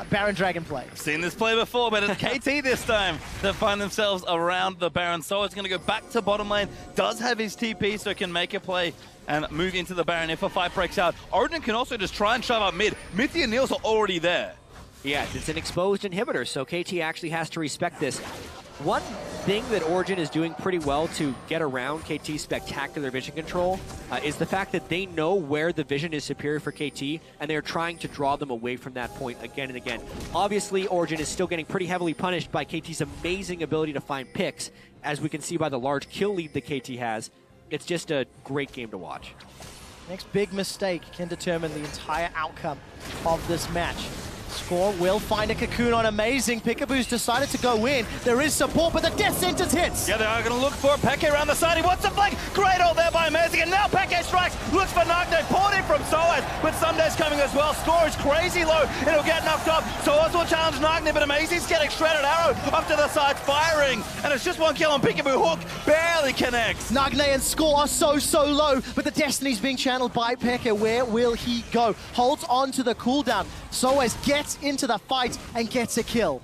Baron Dragon play. I've seen this play before, but it's KT this time that find themselves around the Baron. So it's going to go back to bottom lane. Does have his TP, so can make a play and move into the Baron if a fight breaks out. Origen can also just try and shove up mid. Mithy and Niels are already there. Yeah, it's an exposed inhibitor, so KT actually has to respect this. One thing that Origen is doing pretty well to get around KT's spectacular vision control is the fact that they know where the vision is superior for KT, and they're trying to draw them away from that point again and again. Obviously, Origen is still getting pretty heavily punished by KT's amazing ability to find picks, as we can see by the large kill lead that KT has. It's just a great game to watch. Next big mistake can determine the entire outcome of this match. Score will find a cocoon on Amazing. Peekaboo's decided to go in. There is support, but the death sentence hits. Yeah, they are going to look for Peke around the side. He wants the flank. Great ult there by Amazing. And now Peke strikes. Looks for Nagne. Poured in from Soaz, but Sunday's coming as well. Score is crazy low. It'll get knocked off. Soaz will challenge Nagne, but Amazing's getting shredded. Arrow up to the side, firing. And it's just one kill on Peekaboo. Hook barely connects. Nagne and Score are so low, but the Destiny's being channeled by Peke. Where will he go? Holds on to the cooldown. Soaz gets into the fight and gets a kill.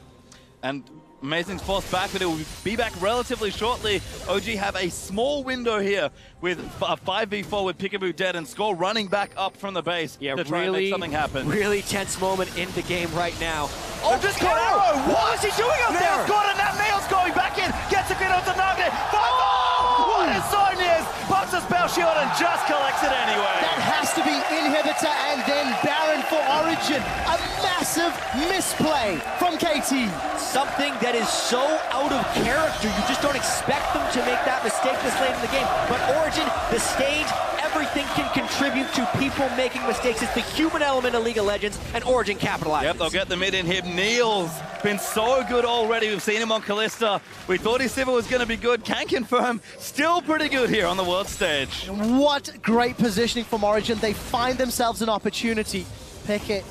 And Amazing's forced back, but it will be back relatively shortly. OG have a small window here with a 5v4 with Peekaboo dead and Score running back up from the base to try and make something happen. Really tense moment in the game right now. Oh, just got Arrow! What is he doing out there? Nail's got it, now Nail's going back in, gets a bit onto Nagne. What is so near? Pops a spell shield and just collects it anyway. That has to be Inhibitor and then Baron for Origen. A massive misplay from KT. Something that is so out of character. You just don't expect them to make that mistake this late in the game. But Origen, the stage, everything can contribute to people making mistakes. It's the human element of League of Legends, and Origen capitalizes. Yep, they'll get the mid inhib. Neil's been so good already. We've seen him on Kalista. We thought his Sivir was going to be good. Can confirm, still pretty good here on the world stage. What great positioning from Origen. They find themselves an opportunity. Peke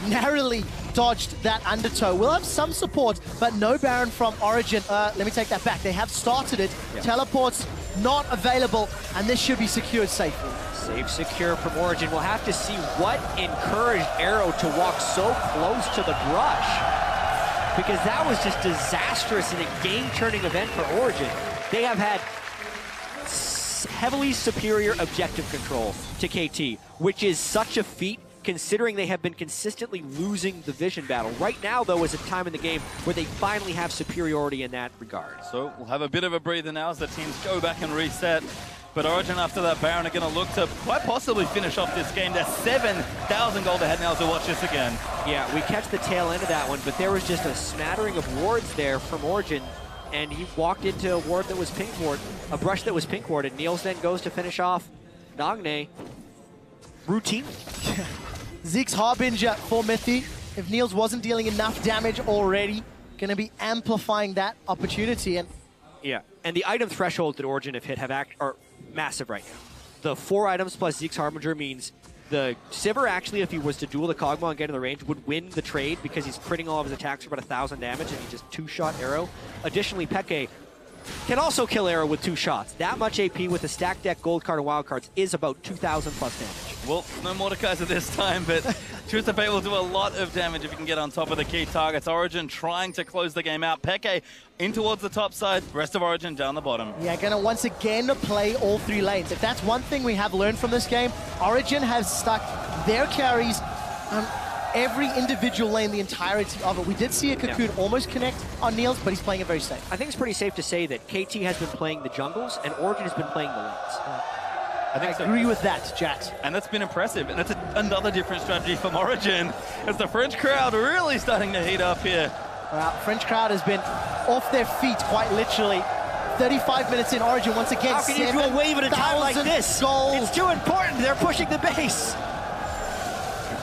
narrowly dodged that undertow. We'll have some support, but no Baron from Origen. Let me take that back. They have started it. Yep. Teleports not available, and this should be secured safely. Safe, secure from Origen. We'll have to see what encouraged Arrow to walk so close to the brush, because that was just disastrous in a game-turning event for Origen. They have had heavily superior objective control to KT, which is such a feat considering they have been consistently losing the vision battle. Right now, though, is a time in the game where they finally have superiority in that regard. So we'll have a bit of a breather now as the teams go back and reset. But Origen, after that Baron, are going to look to quite possibly finish off this game. They're 7,000 gold ahead now to watch this again. Yeah, we catch the tail end of that one, but there was just a smattering of wards there from Origen, and he walked into a ward that was pink ward, a brush that was pink warded. Niels then goes to finish off Nagne routine. Zeke's Harbinger for Mithy. If Niels wasn't dealing enough damage already, going to be amplifying that opportunity. And yeah, and the item threshold that Origen have hit are massive right now. The 4 items plus Zeke's Harbinger means the Sivir actually, if he was to duel the Kog'Maw and get in the range, would win the trade because he's critting all of his attacks for about 1,000 damage and he just 2-shot Arrow. Additionally, Peke can also kill Arrow with 2 shots. That much AP with a stack deck, gold card, and wild cards is about 2,000 plus damage. Well, no Mordekaiser this time, but Truth of Fate will do a lot of damage if you can get on top of the key targets. Origen trying to close the game out. Peke in towards the top side, rest of Origen down the bottom. Yeah, gonna once again play all 3 lanes. If that's one thing we have learned from this game, Origen has stuck their carries on every individual lane, the entirety of it. We did see a Cocoon almost connect on Niels, but he's playing it very safe. I think it's pretty safe to say that KT has been playing the jungles and Origen has been playing the lanes. I agree with that, Jax. And that's been impressive. And that's another different strategy from Origen as the French crowd really starting to heat up here. French crowd has been off their feet, quite literally. 35 minutes in, Origen once again. How can you do a wave at a time like this? Gold. It's too important. They're pushing the base.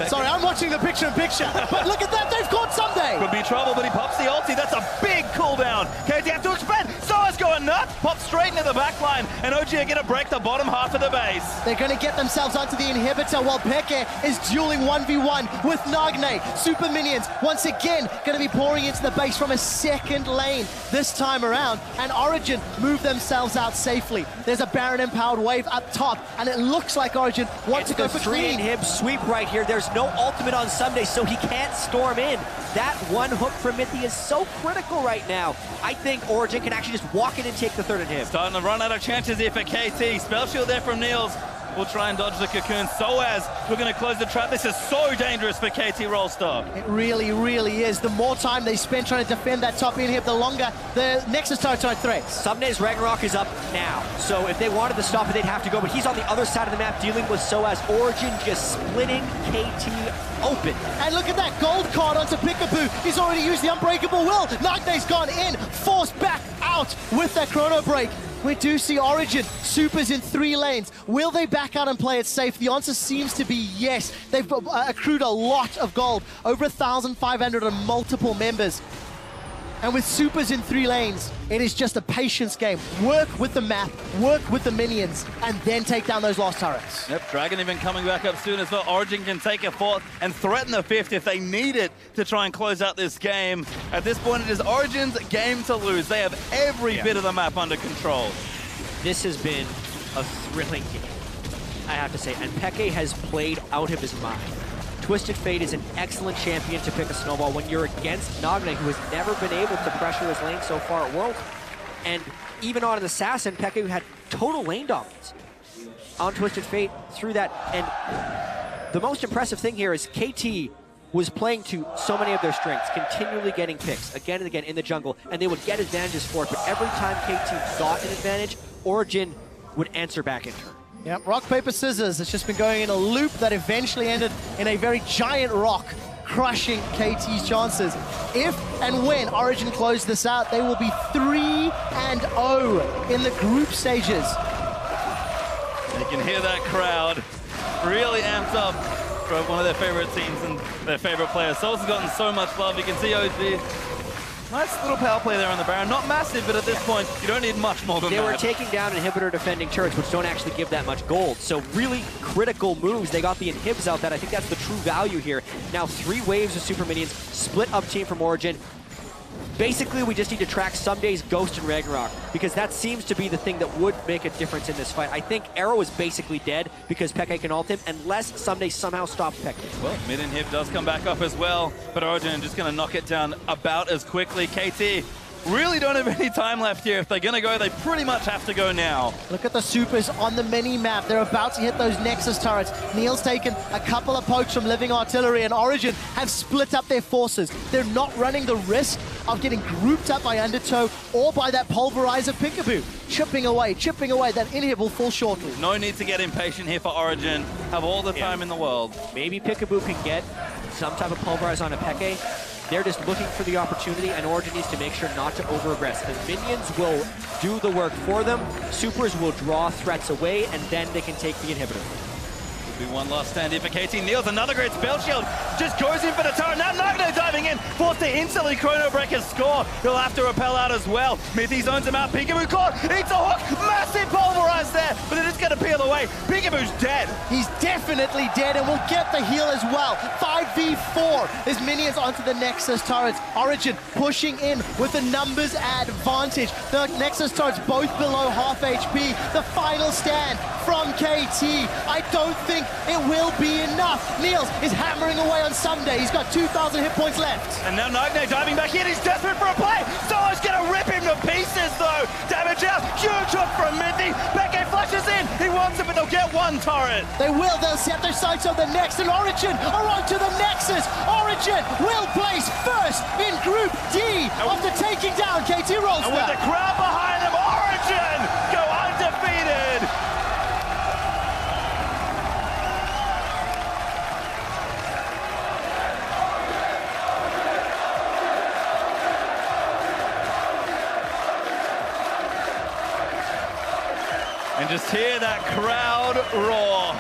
Sorry, I'm watching the picture-in-picture. But look at that, they've caught Someday. Could be trouble, but he pops the ulti. That's a big cooldown. KT have to expand. Soa's going nuts. Pops straight into the back line. And OG are going to break the bottom half of the base. They're going to get themselves onto the inhibitor while Peke is dueling 1v1 with Nagne. Super minions, once again, going to be pouring into the base from a second lane this time around. And Origen move themselves out safely. There's a Baron-empowered wave up top. And it looks like Origen wants to go for clean. Inhib sweep right here. There's no ultimate on Sunday, so he can't storm in. That one hook from Mithy is so critical right now. I think Origen can actually just walk in and take the 3rd inhib. Starting to run out of chances here for KT. Spell shield there from Niels. We'll try and dodge the Cocoon. Soaz, we're going to close the trap. This is so dangerous for KT Rolster. It really, really is. The more time they spend trying to defend that top inhib, the longer the Nexus turret threats. Sumnay's Ragnarok is up now, so if they wanted to stop it, they'd have to go, but he's on the other side of the map dealing with Soaz. Origen just splitting KT open. And look at that gold card onto Peekaboo. He's already used the Unbreakable Will. Nagne's gone in, forced back out with that Chrono Break. We do see Origen, supers in 3 lanes. Will they back out and play it safe? The answer seems to be yes. They've accrued a lot of gold, over 1,500 on multiple members. And with supers in 3 lanes, it is just a patience game. Work with the map, work with the minions, and then take down those last turrets. Yep, Dragon even coming back up soon as well. Origen can take a 4th and threaten the 5th if they need it to try and close out this game. At this point, it is Origen's game to lose. They have every bit of the map under control. This has been a thrilling game, I have to say. And Peke has played out of his mind. Twisted Fate is an excellent champion to pick a snowball when you're against Nagne, who has never been able to pressure his lane so far at World. And even on an Assassin, Peke had total lane dominance on Twisted Fate through that. And the most impressive thing here is KT was playing to so many of their strengths, continually getting picks again and again in the jungle, and they would get advantages for it. But every time KT got an advantage, Origen would answer back in turn. Yeah, rock, paper, scissors. It's just been going in a loop that eventually ended in a very giant rock, crushing KT's chances. If and when Origen close this out, they will be 3-0 in the group stages. You can hear that crowd really amped up for one of their favorite teams and their favorite players. Souls has gotten so much love. You can see OG. Nice little power play there on the Baron. Not massive, but at this point, you don't need much more than that. They were taking down inhibitor defending turrets, which don't actually give that much gold. So really critical moves. They got the inhibs out. That I think that's the true value here. Now 3 waves of super minions, split up team from Origen. Basically, we just need to track Sumday's Ghost and Ragnarok, because that seems to be the thing that would make a difference in this fight. I think Arrow is basically dead because Peke can ult him, unless Someday somehow stops Peke. Well, mid inhib does come back up as well, but Origen just going to knock it down about as quickly. KT really don't have any time left here. If they're going to go, they pretty much have to go now. Look at the supers on the mini-map. They're about to hit those Nexus turrets. Neil's taken a couple of pokes from Living Artillery, and Origen have split up their forces. They're not running the risk of getting grouped up by Undertow or by that Pulverizer Peekaboo. Chipping away. That inhib will fall shortly. No need to get impatient here for Origen. Have all the time in the world. Maybe Peekaboo can get some type of Pulverize on a Peke. They're just looking for the opportunity, and Origen needs to make sure not to over-aggress. The minions will do the work for them. Supers will draw threats away, and then they can take the inhibitor. Be one last stand here for KT. Neil's another great spell shield. Just goes in for the turret. Now Nagne diving in. Forced to instantly Chrono Break his score. He'll have to repel out as well. Mithy zones him out. Peekaboo caught. Eats a hook. Massive pulverize there. But it is going to peel away. Peekaboo's dead. He's definitely dead, and will get the heal as well. 5v4. His minions onto the Nexus turrets. Origen pushing in with the numbers advantage. The Nexus turrets both below half HP. The final stand from KT. I don't think it will be enough. Niels is hammering away on Someday. He's got 2,000 hit points left. And now Nagne diving back in. He's desperate for a play. Solo's going to rip him to pieces, though. Damage out. Huge hook from Mithy. Peke flashes in. He wants it, but they'll get one turret. They will. They'll set their sights on the next, and Origen are on to the Nexus. Origen will place first in Group D after taking down KT Rolster. And with the crowd behind them, Origen go undefeated. And just hear that crowd roar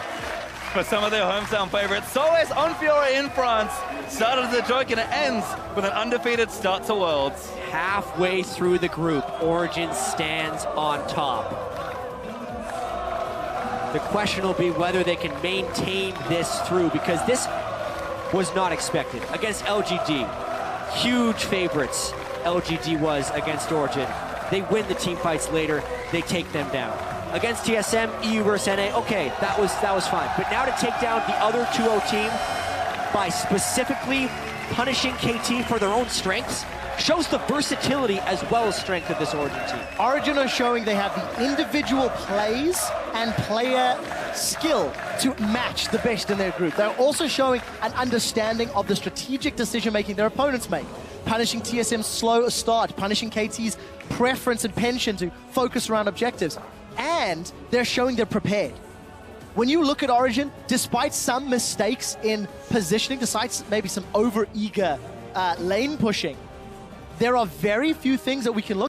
for some of their hometown favorites. So is Onfiora in France. Started as a joke and it ends with an undefeated start to Worlds. Halfway through the group, Origen stands on top. The question will be whether they can maintain this through, because this was not expected. Against LGD, huge favorites LGD was against Origen. They win the team fights later, they take them down. Against TSM, EU versus NA, okay, that was fine. But now to take down the other 2-0 team by specifically punishing KT for their own strengths shows the versatility as well as strength of this Origen team. Origen are showing they have the individual plays and player skill to match the best in their group. They're also showing an understanding of the strategic decision-making their opponents make. Punishing TSM's slow start, punishing KT's preference and penchant to focus around objectives. And they're showing they're prepared. When you look at Origen, despite some mistakes in positioning, despite maybe some over-eager lane pushing, there are very few things that we can look